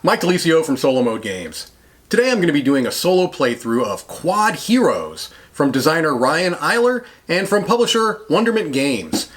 Mike Delisio from Solo Mode Games. Today I'm going to be doing a solo playthrough of Quodd Heroes from designer Ryan Eiler and from publisher Wonderment Games.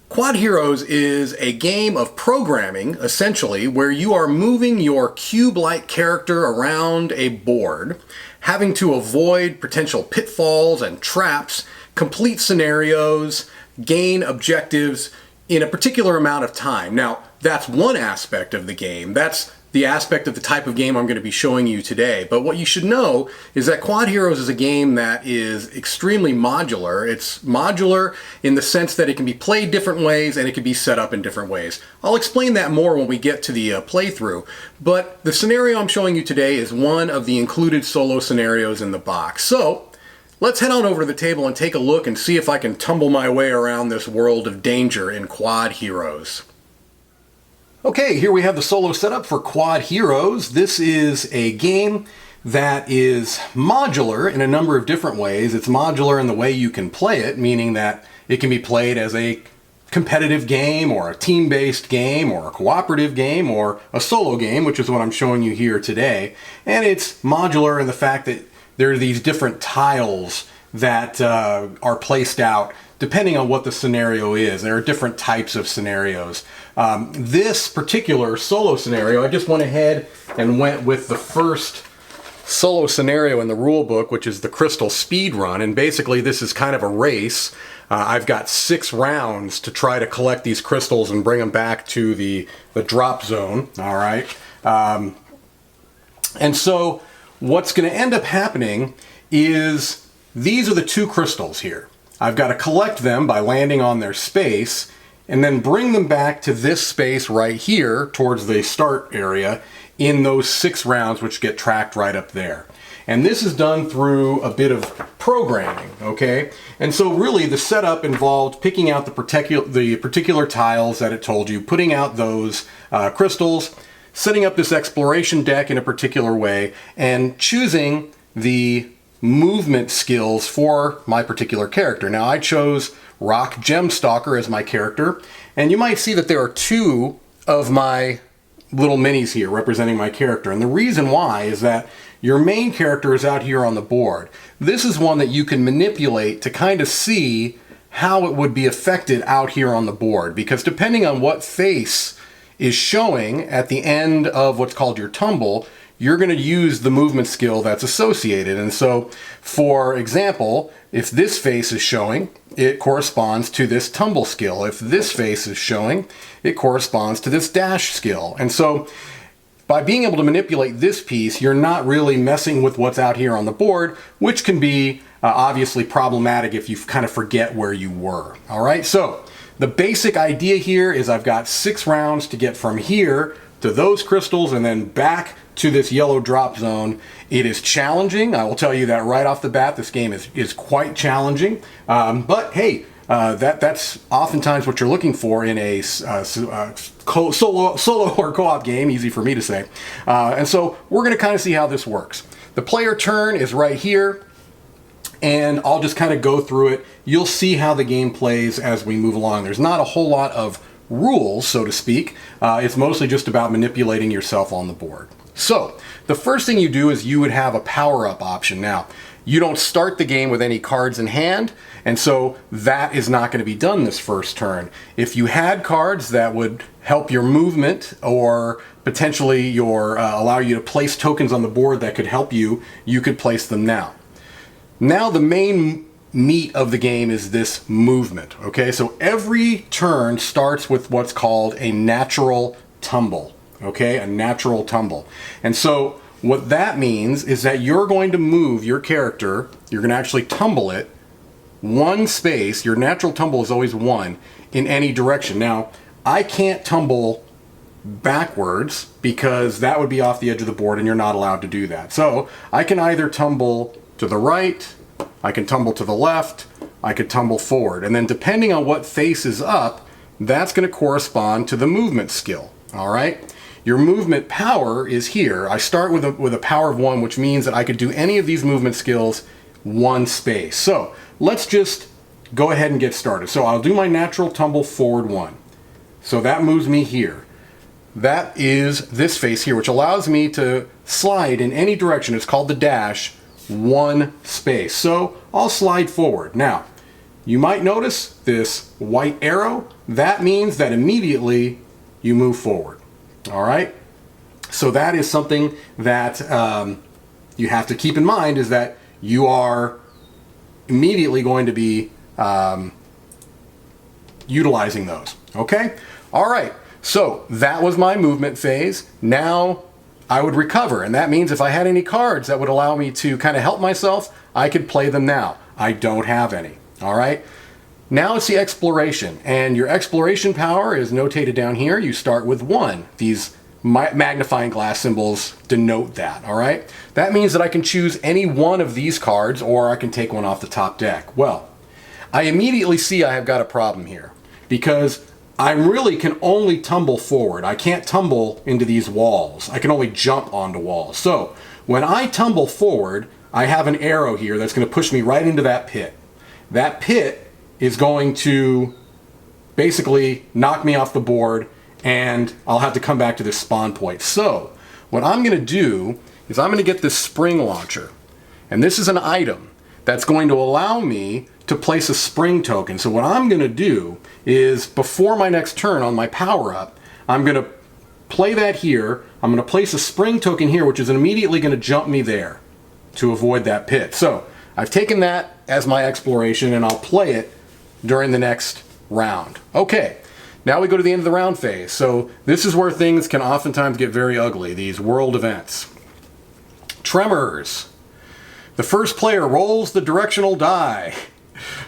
Quodd Heroes is a game of programming, essentially, where you are moving your cube-like character around a board, having to avoid potential pitfalls and traps, complete scenarios, gain objectives in a particular amount of time. Now, that's one aspect of the game. That's the aspect of the type of game I'm going to be showing you today. But what you should know is that Quodd Heroes is a game that is extremely modular. It's modular in the sense that it can be played different ways and it can be set up in different ways. I'll explain that more when we get to the playthrough. But the scenario I'm showing you today is one of the included solo scenarios in the box. So let's head on over to the table and take a look and see if I can tumble my way around this world of danger in Quodd Heroes. Okay, here we have the solo setup for Quodd Heroes. This is a game that is modular in a number of different ways. It's modular in the way you can play it, meaning that it can be played as a competitive game or a team-based game or a cooperative game or a solo game, which is what I'm showing you here today. And it's modular in the fact that there are these different tiles that are placed out depending on what the scenario is. There are different types of scenarios. This particular solo scenario, I just went ahead and went with the first solo scenario in the rule book, which is the Crystal Speed Run. And basically this is kind of a race. I've got 6 rounds to try to collect these crystals and bring them back to the drop zone. All right. And so what's going to end up happening is these are the 2 crystals here. I've got to collect them by landing on their space and then bring them back to this space right here towards the start area in those 6 rounds, which get tracked right up there. And this is done through a bit of programming, okay? And so really the setup involved picking out the particular tiles that it told you, putting out those crystals, setting up this exploration deck in a particular way, and choosing the movement skills for my particular character. Now I chose Rock Gemstalker as my character, and you might see that there are 2 of my little minis here representing my character. And the reason why is that your main character is out here on the board. This is one that you can manipulate to kind of see how it would be affected out here on the board, because depending on what face is showing at the end of what's called your tumble, you're going to use the movement skill that's associated. And so, for example, if this face is showing, it corresponds to this tumble skill. If this face is showing, it corresponds to this dash skill. And so, by being able to manipulate this piece, you're not really messing with what's out here on the board, which can be obviously problematic if you kind of forget where you were. All right, so the basic idea here is I've got 6 rounds to get from here to those crystals and then back to this yellow drop zone. It is challenging. I will tell you that right off the bat. This game is quite challenging. But hey, that's oftentimes what you're looking for in a solo or co-op game. Easy for me to say. And so we're going to kind of see how this works. The player turn is right here, and I'll just kind of go through it. You'll see how the game plays as we move along. There's not a whole lot of rules, so to speak. It's mostly just about manipulating yourself on the board. So, the first thing you do is you would have a power-up option. Now, you don't start the game with any cards in hand, and so that is not going to be done this first turn. If you had cards that would help your movement or potentially allow you to place tokens on the board that could help you, you could place them now. Now the main meat of the game is this movement, okay? So every turn starts with what's called a natural tumble. Okay, a natural tumble. And so what that means is that you're going to move your character, you're going to actually tumble it 1 space. Your natural tumble is always 1 in any direction. Now, I can't tumble backwards because that would be off the edge of the board and you're not allowed to do that. So I can either tumble to the right, I can tumble to the left, I could tumble forward. And then depending on what face is up, that's going to correspond to the movement skill. All right? Your movement power is here. I start with a power of 1, which means that I could do any of these movement skills 1 space. So let's just go ahead and get started. So I'll do my natural tumble forward 1. So that moves me here. that is this face here, which allows me to slide in any direction. It's called the dash, one space. So I'll slide forward. Now, you might notice this white arrow. That means that immediately you move forward. All right? So that is something that you have to keep in mind, is that you are immediately going to be utilizing those. Okay? All right. So that was my movement phase. Now I would recover, and that means if I had any cards that would allow me to kind of help myself, I could play them now. I don't have any. All right? Now it's the exploration, and your exploration power is notated down here. You start with 1. These magnifying glass symbols denote that. All right? That means that I can choose any one of these cards, or I can take one off the top deck. Well, I immediately see I have got a problem here, because I really can only tumble forward. I can't tumble into these walls. I can only jump onto walls. So when I tumble forward, I have an arrow here that's going to push me right into that pit. That pit is going to basically knock me off the board, and I'll have to come back to this spawn point. So what I'm going to do is I'm going to get this spring launcher. And this is an item that's going to allow me to place a spring token. So what I'm going to do is, before my next turn on my power-up, I'm going to play that here. I'm going to place a spring token here, which is immediately going to jump me there to avoid that pit. So I've taken that as my exploration, and I'll play it during the next round. Okay, now we go to the end of the round phase. So this is where things can oftentimes get very ugly, these world events. Tremors. The first player rolls the directional die.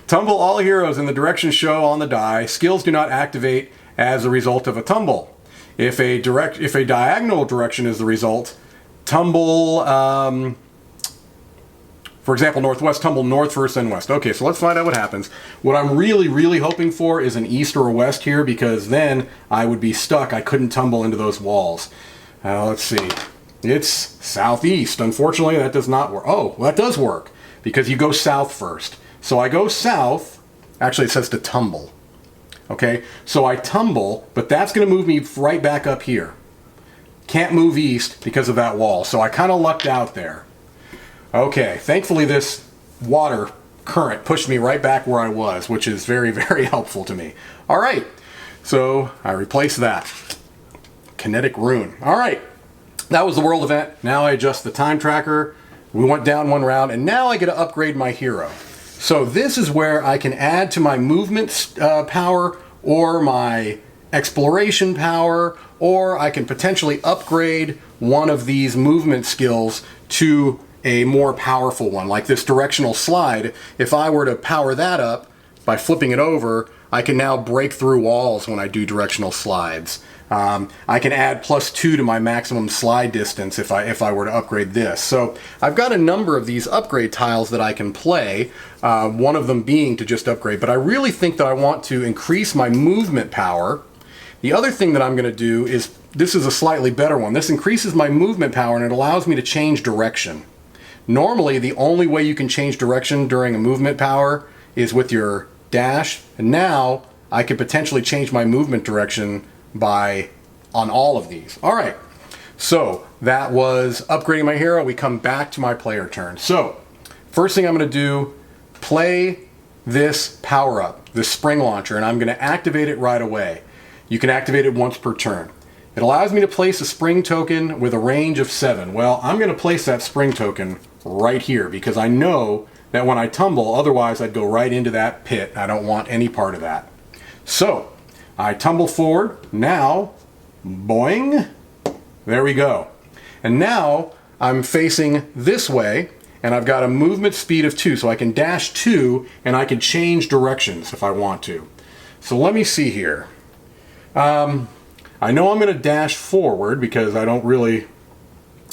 Tumble all heroes in the direction show on the die. Skills do not activate as a result of a tumble. If a diagonal direction is the result, tumble, for example, northwest, tumble north first, then west. Okay, so let's find out what happens. What I'm really, really hoping for is an east or a west here, because then I would be stuck. I couldn't tumble into those walls. Let's see. It's southeast. Unfortunately, that does not work. Oh, well, that does work, because you go south first. So I go south. Actually, it says to tumble. Okay, so I tumble, but that's going to move me right back up here. Can't move east because of that wall. So I kind of lucked out there. Okay, thankfully this water current pushed me right back where I was, which is very, very helpful to me. All right, so I replaced that. Kinetic Rune. All right, that was the world event. Now I adjust the time tracker. We went down one round, and now I get to upgrade my hero. So this is where I can add to my movement power, or my exploration power, or I can potentially upgrade one of these movement skills to a more powerful one, like this directional slide. If I were to power that up by flipping it over, I can now break through walls when I do directional slides. I can add +2 to my maximum slide distance if I were to upgrade this. So I've got a number of these upgrade tiles that I can play, one of them being to just upgrade, but I really think that I want to increase my movement power. The other thing that I'm going to do is, this is a slightly better one. This increases my movement power, and it allows me to change direction. Normally, the only way you can change direction during a movement power is with your dash, and now I could potentially change my movement direction on all of these. All right, so that was upgrading my hero. We come back to my player turn. So first thing I'm going to do, play this power up, this spring launcher, and I'm going to activate it right away. You can activate it once per turn. It allows me to place a spring token with a range of 7. Well, I'm going to place that spring token right here, because I know that when I tumble, otherwise I'd go right into that pit. I don't want any part of that. So I tumble forward. Now, boing, there we go. And now I'm facing this way, and I've got a movement speed of 2, so I can dash 2, and I can change directions if I want to. So let me see here. I know I'm going to dash forward because I don't really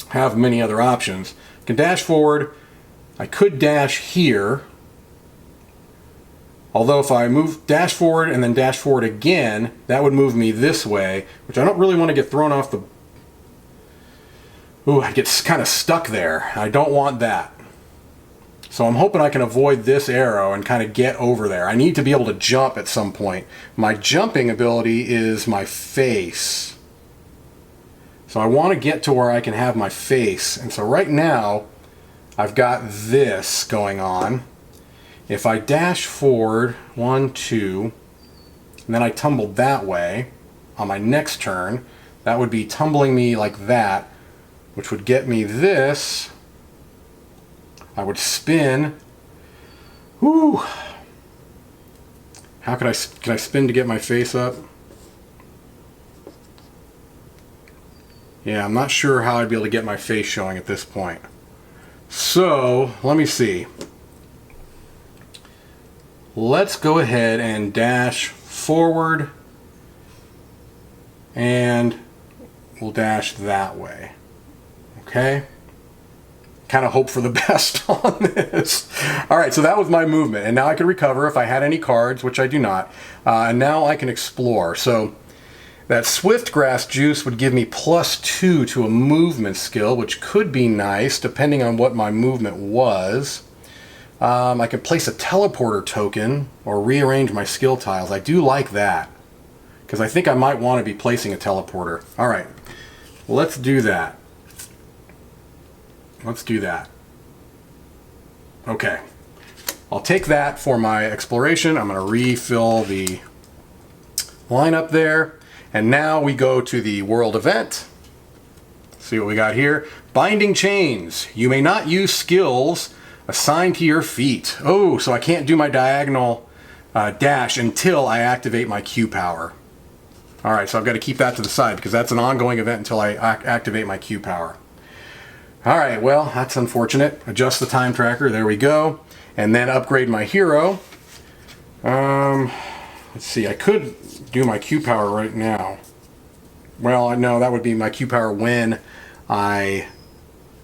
have many other options. I can dash forward. I could dash here. Although if I dash forward and then dash forward again, that would move me this way, which I don't really want to get thrown off the... Ooh, I get kind of stuck there. I don't want that. So I'm hoping I can avoid this arrow and kind of get over there. I need to be able to jump at some point. My jumping ability is my face. So I want to get to where I can have my face. And so right now, I've got this going on. If I dash forward, 1, 2, and then I tumbled that way on my next turn, that would be tumbling me like that, which would get me this. I would spin. Whoo! How can I spin to get my face up? Yeah, I'm not sure how I'd be able to get my face showing at this point. So, let me see. Let's go ahead and dash forward, and we'll dash that way. Okay? Kind of hope for the best on this. Alright, so that was my movement, and now I can recover if I had any cards, which I do not. And now I can explore. So, that Swift Grass Juice would give me +2 to a movement skill, which could be nice, depending on what my movement was. I can place a teleporter token, or rearrange my skill tiles. I do like that, because I think I might want to be placing a teleporter. Alright, let's do that. Let's do that. Okay. I'll take that for my exploration. I'm going to refill the lineup there. And now we go to the world event. See what we got here. Binding chains. You may not use skills assigned to your feat. Oh, so I can't do my diagonal dash until I activate my Q power. Alright, so I've got to keep that to the side because that's an ongoing event until I activate my Q power. Alright, well, that's unfortunate. Adjust the time tracker. There we go. And then upgrade my hero. Let's see, I could do my Q power right now. Well, no, that would be my Q power when I...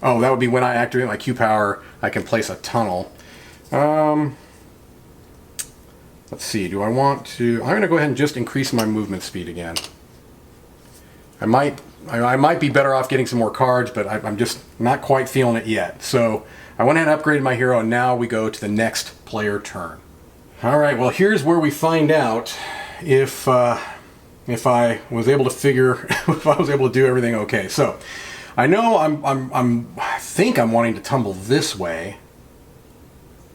Oh, that would be when I activate my Q power, I can place a tunnel. Let's see, do I want to... I'm going to go ahead and just increase my movement speed again. I might be better off getting some more cards, but I'm just not quite feeling it yet. So I went ahead and upgraded my hero, and now we go to the next player turn. Alright, well here's where we find out if I was able to figure, if I was able to do everything okay. So, I know I think I'm wanting to tumble this way.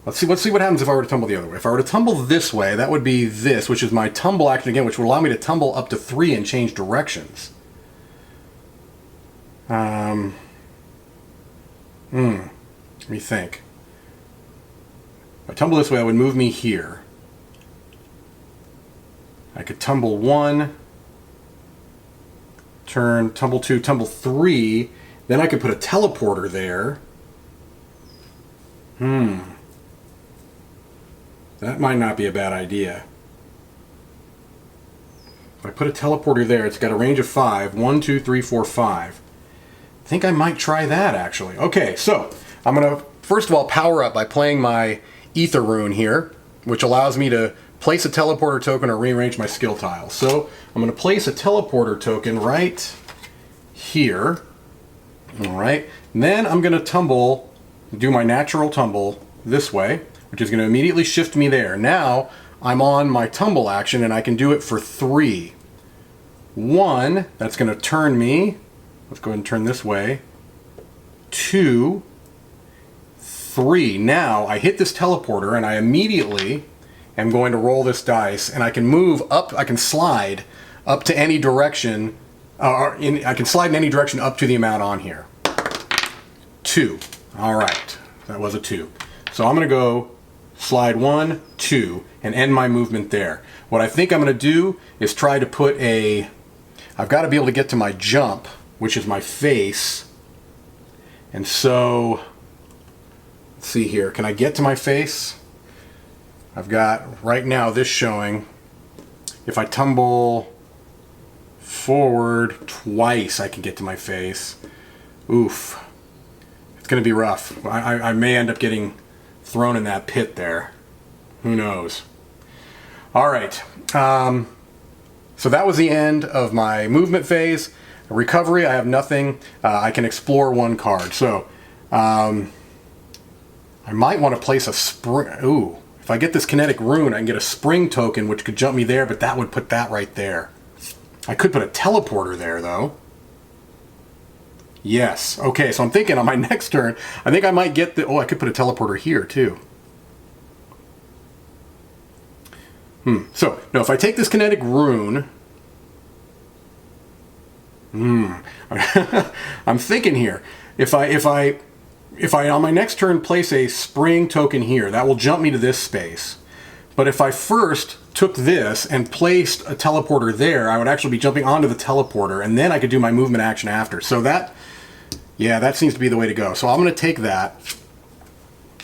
Let's see what happens if I were to tumble the other way. If I were to tumble this way, that would be this, which is my tumble action again, which would allow me to tumble up to 3 and change directions. Let me think. If I tumble this way, that would move me here. I could tumble 1, turn, tumble 2, tumble 3. Then I could put a teleporter there. That might not be a bad idea. If I put a teleporter there, it's got a range of 5. 1, 2, 3, 4, 5. I think I might try that, actually. Okay, so I'm going to, first of all, power up by playing my Ether Rune here, which allows me to place a teleporter token or rearrange my skill tiles. So I'm going to place a teleporter token right here. Alright, and then I'm going to do my natural tumble this way, which is going to immediately shift me there. Now I'm on my tumble action and I can do it for 3. 1, that's going to turn me. Let's go ahead and turn this way. 2, 3. Now I hit this teleporter and I immediately am going to roll this dice and I can move up, I can slide up to any direction, I can slide in any direction up to the amount on here. 2. Alright, that was a 2. So I'm going to go slide 1, 2, and end my movement there. What I think I'm going to do is try to put I've got to be able to get to my jump, which is my face. And so, let's see here, can I get to my face? I've got, right now, this showing, if I tumble forward twice, I can get to my face. Oof. It's going to be rough. I may end up getting thrown in that pit there. Who knows? Alright. So that was the end of my movement phase. Recovery, I have nothing. I can explore 1 card. So, I might want to place a spring. Ooh. If I get this kinetic rune, I can get a spring token, which could jump me there, but that would put that right there. I could put a teleporter there, though. Yes. Okay, so I'm thinking on my next turn, I think I might get the... Oh, I could put a teleporter here, too. So, no, if I take this kinetic rune... I'm thinking here. If I on my next turn place a spring token here, that will jump me to this space. But if I first took this and placed a teleporter there, I would actually be jumping onto the teleporter, and then I could do my movement action after. So that, yeah, that seems to be the way to go. So I'm going to take that.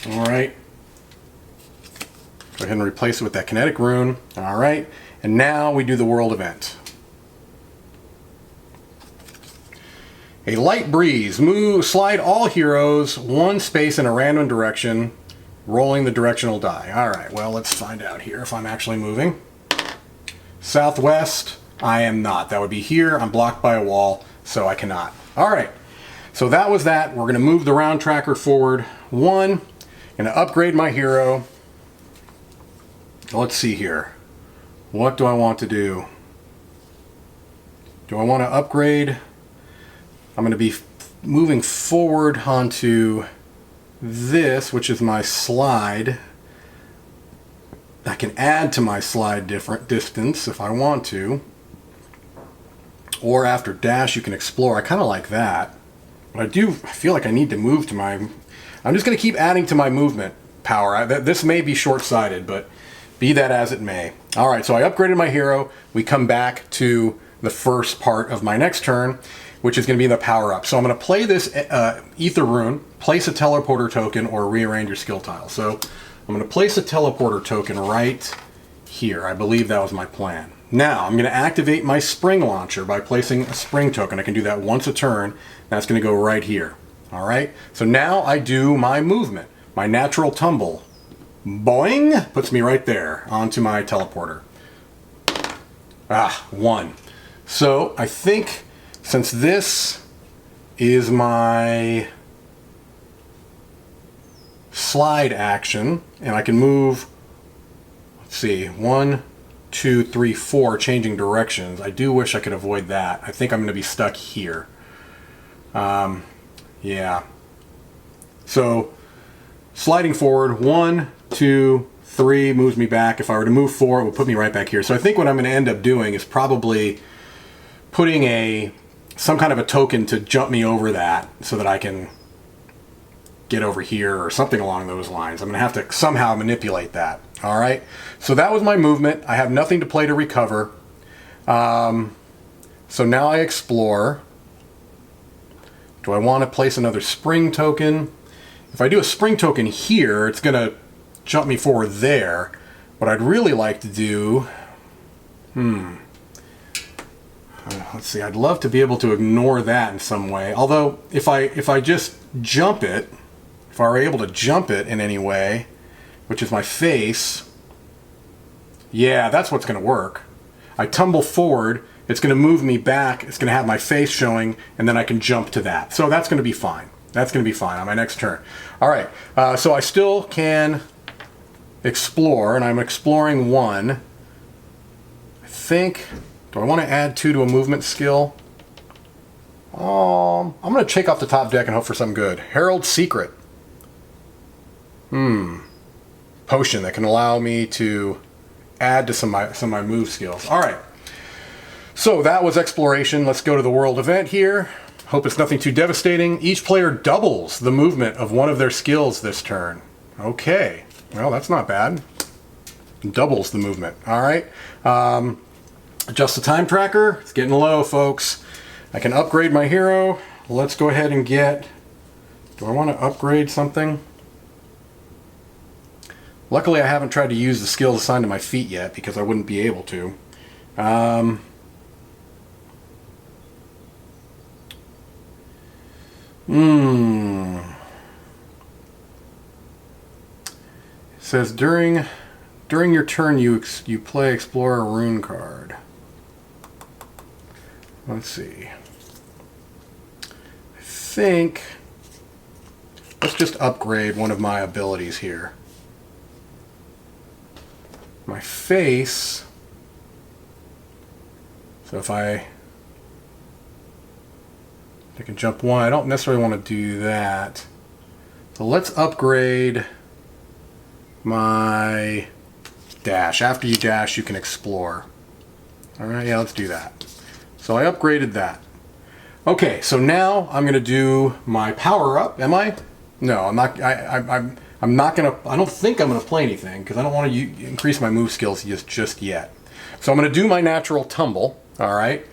All right. Go ahead and replace it with that kinetic rune. All right. And now we do the world event. A light breeze. Slide all heroes one space in a random direction, rolling the directional die. All right, well, let's find out here if I'm actually moving. Southwest, I am not. That would be here. I'm blocked by a wall, so I cannot. All right, so that was that. We're going to move the round tracker forward 1. Going to upgrade my hero. Let's see here. What do I want to do? Do I want to upgrade? I'm going to be moving forward onto this, which is my slide. I can add to my slide different distance if I want to. Or after dash, you can explore. I kind of like that. But I feel like I need to move to my... I'm just going to keep adding to my movement power. This may be short-sighted, but be that as it may. All right, so I upgraded my hero. We come back to the first part of my next turn, which is going to be the power-up. So I'm going to play this Ether Rune, place a teleporter token, or rearrange your skill tile. So I'm going to place a teleporter token right here. I believe that was my plan. Now I'm going to activate my spring launcher by placing a spring token. I can do that once a turn. That's going to go right here. All right. So now I do my movement. My natural tumble. Boing! Puts me right there onto my teleporter. 1. So I think... Since this is my slide action, and I can move, let's see, 1, 2, 3, 4, changing directions. I do wish I could avoid that. I think I'm going to be stuck here. Yeah. So, sliding forward, 1, 2, 3 moves me back. If I were to move 4, it would put me right back here. So I think what I'm going to end up doing is probably putting some kind of a token to jump me over that so that I can get over here or something along those lines. I'm going to have to somehow manipulate that. All right. So that was my movement. I have nothing to play to recover. So now I explore. Do I want to place another spring token? If I do a spring token here, it's going to jump me forward there. What I'd really like to do... let's see, I'd love to be able to ignore that in some way. Although, if I just jump it, if I were able to jump it in any way, which is my face, yeah, that's what's going to work. I tumble forward, it's going to move me back, it's going to have my face showing, and then I can jump to that. So that's going to be fine. That's going to be fine on my next turn. All right, so I still can explore, and I'm exploring 1. I think... Do I want to add 2 to a movement skill? I'm going to check off the top deck and hope for something good. Herald's Secret. Potion that can allow me to add to some of my move skills. All right. So that was exploration. Let's go to the world event here. Hope it's nothing too devastating. Each player doubles the movement of one of their skills this turn. Okay. Well, that's not bad. Doubles the movement. All right. Adjust the time tracker. It's getting low, folks. I can upgrade my hero. Let's go ahead and get... Do I want to upgrade something? Luckily, I haven't tried to use the skills assigned to my feet yet because I wouldn't be able to. It says during your turn you play explore a rune card. Let's see. I think let's just upgrade one of my abilities here. My face. So if I I can jump one. I don't necessarily want to do that. So let's upgrade my dash. After you dash, you can explore. All right, yeah, let's do that. So I upgraded that. Okay, so now I'm going to do my power up. Am I? No, I'm not. I'm not going to. I don't think I'm going to play anything because I don't want to increase my move skills just yet. So I'm going to do my natural tumble. All right.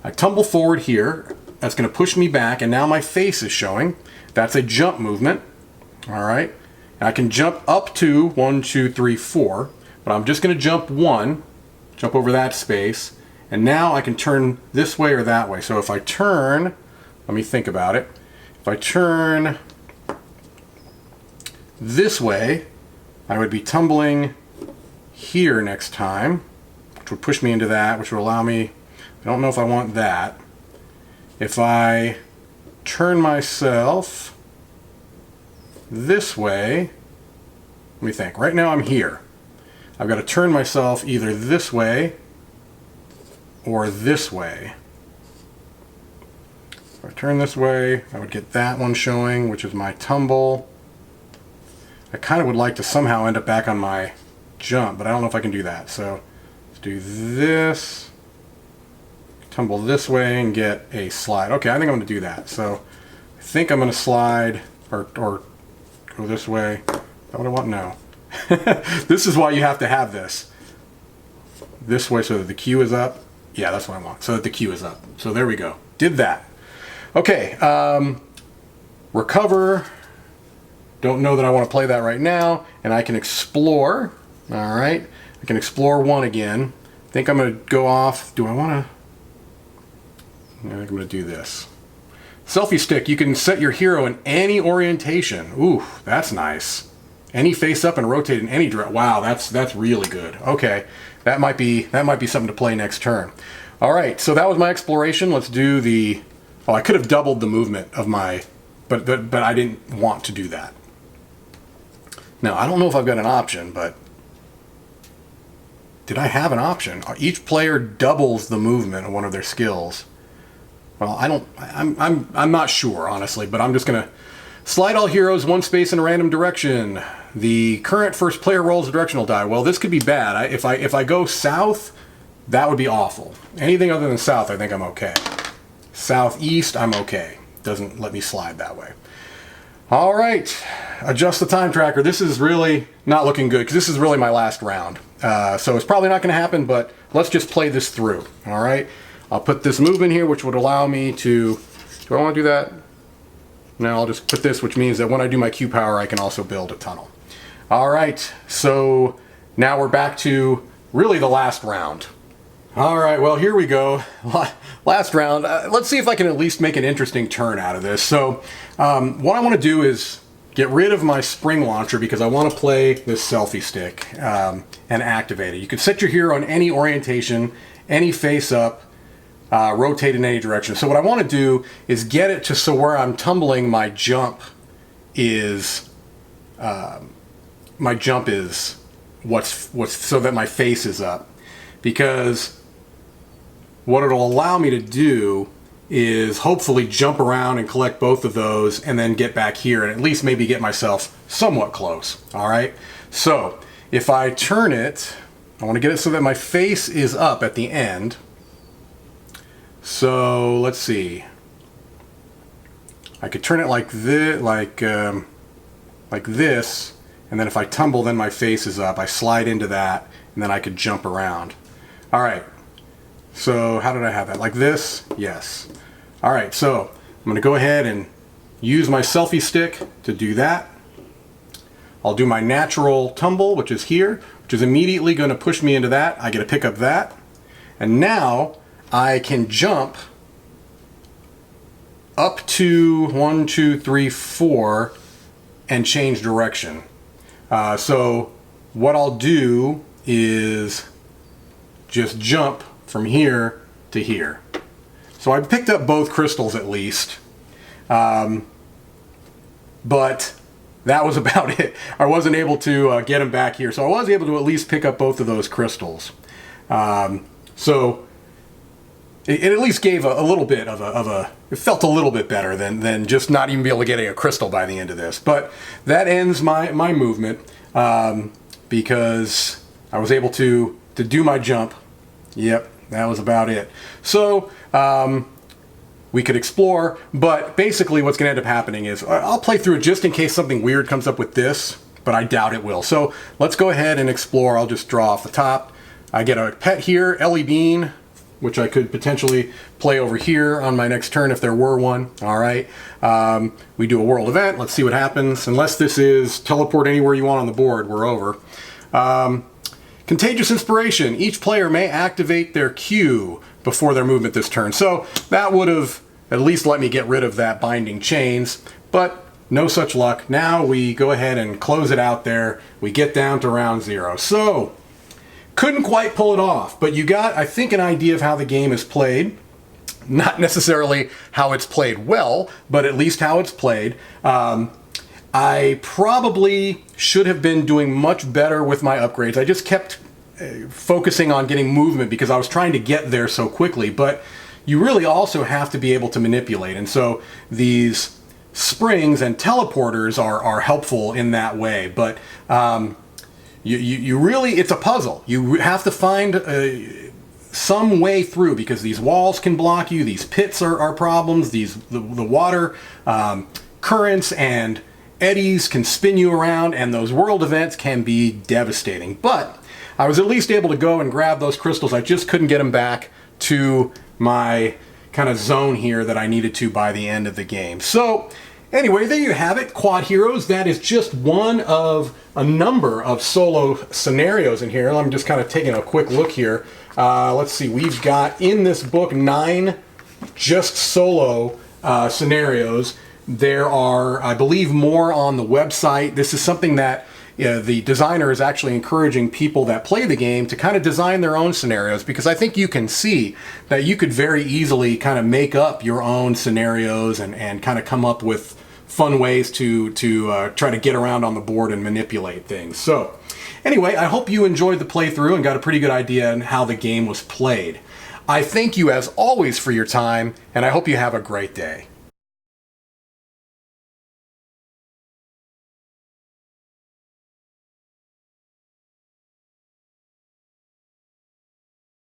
I tumble forward here. That's going to push me back, and now my face is showing. That's a jump movement. All right. And I can jump up to 1, 2, 3, 4, but I'm just going to jump one, jump over that space, and now I can turn this way or that way. So if I turn, let me think about it. If I turn this way, I would be tumbling here next time, which would push me into that, which would allow me, I don't know if I want that. If I turn myself this way, let me think. Right now I'm here. I've got to turn myself either this way or this way. If I turn this way, I would get that one showing, which is my tumble. I kind of would like to somehow end up back on my jump, but I don't know if I can do that. So let's do this. Tumble this way and get a slide. Okay, I think I'm going to do that. So I think I'm going to slide or go this way. Is that what I want? No. This is why you have to have this. This way so that the Q is up. Yeah, that's what I want. So that the Q is up. So there we go. Did that. Okay. Recover. Don't know that I want to play that right now. And I can explore. All right. I can explore one again. I think I'm going to go off. Do I want to? I think I'm going to do this. Selfie stick. You can set your hero in any orientation. Ooh, that's nice. Any face up and rotate in any direction. Wow, that's really good. Okay, that might be something to play next turn. All right, so that was my exploration. Let's do the. Oh, I could have doubled the movement of my, but I didn't want to do that. Now I don't know if I've got an option, but did I have an option? Each player doubles the movement of one of their skills. Well, I'm not sure, honestly, but I'm just going to slide all heroes one space in a random direction. The current first player rolls a directional die. Well, this could be bad. If I go south, that would be awful. Anything other than south, I think I'm okay. Southeast, I'm okay. Doesn't let me slide that way. All right, adjust the time tracker. This is really not looking good because this is really my last round. So it's probably not going to happen, but let's just play this through. All right. I'll put this move in here, which would allow me to, do I want to do that? No, I'll just put this, which means that when I do my Q power, I can also build a tunnel. All right, so now we're back to really the last round. All right, well, here we go. Last round. Let's see if I can at least make an interesting turn out of this. So what I want to do is get rid of my spring launcher because I want to play this selfie stick and activate it. You can set your hero in any orientation, any face up, rotate in any direction. So what I want to do is get it to so where I'm tumbling, my jump is what's so that my face is up. Because what it'll allow me to do is hopefully jump around and collect both of those and then get back here and at least maybe get myself somewhat close. All right. So if I turn it, I want to get it so that my face is up at the end. So let's see. I could turn it like this, like this, and then if I tumble, then my face is up. I slide into that, and then I could jump around. All right. So how did I have that? Like this? Yes. All right. So I'm going to go ahead and use my selfie stick to do that. I'll do my natural tumble, which is here, which is immediately going to push me into that. I get to pick up that, and now I can jump up to 1, 2, 3, 4 and change direction. So what I'll do is just jump from here to here. So I picked up both crystals at least, but that was about it. I wasn't able to get them back here, so I was able to at least pick up both of those crystals. So it at least gave a little bit of it felt a little bit better than just not even be able to get a crystal by the end of this. But that ends my movement, because I was able to do my jump. Yep, that was about it. So we could explore, but basically what's going to end up happening is I'll play through it just in case something weird comes up with this, but I doubt it will. So let's go ahead and explore. I'll just draw off the top. I get a pet here, Ellie Bean, which I could potentially play over here on my next turn if there were one. All right. We do a world event. Let's see what happens. Unless this is teleport anywhere you want on the board, we're over. Contagious Inspiration. Each player may activate their Q before their movement this turn. So that would have at least let me get rid of that Binding Chains, but no such luck. Now we go ahead and close it out there. We get down to round 0. So couldn't quite pull it off, but you got, I think, an idea of how the game is played. Not necessarily how it's played well, but at least how it's played. I probably should have been doing much better with my upgrades. I just kept focusing on getting movement because I was trying to get there so quickly, but you really also have to be able to manipulate. And so these springs and teleporters are helpful in that way, but you really, it's a puzzle. You have to find some way through because these walls can block you, these pits are problems, the water currents and eddies can spin you around, and those world events can be devastating. But I was at least able to go and grab those crystals. I just couldn't get them back to my kind of zone here that I needed to by the end of the game. So anyway, there you have it, Quodd Heroes. That is just one of a number of solo scenarios in here. I'm just kind of taking a quick look here. Let's see, we've got in this book 9 just solo scenarios. There are, I believe, more on the website. This is something that the designer is actually encouraging people that play the game to kind of design their own scenarios, because I think you can see that you could very easily kind of make up your own scenarios and kind of come up with fun ways to try to get around on the board and manipulate things. So anyway, I hope you enjoyed the playthrough and got a pretty good idea on how the game was played. I thank you as always for your time, and I hope you have a great day.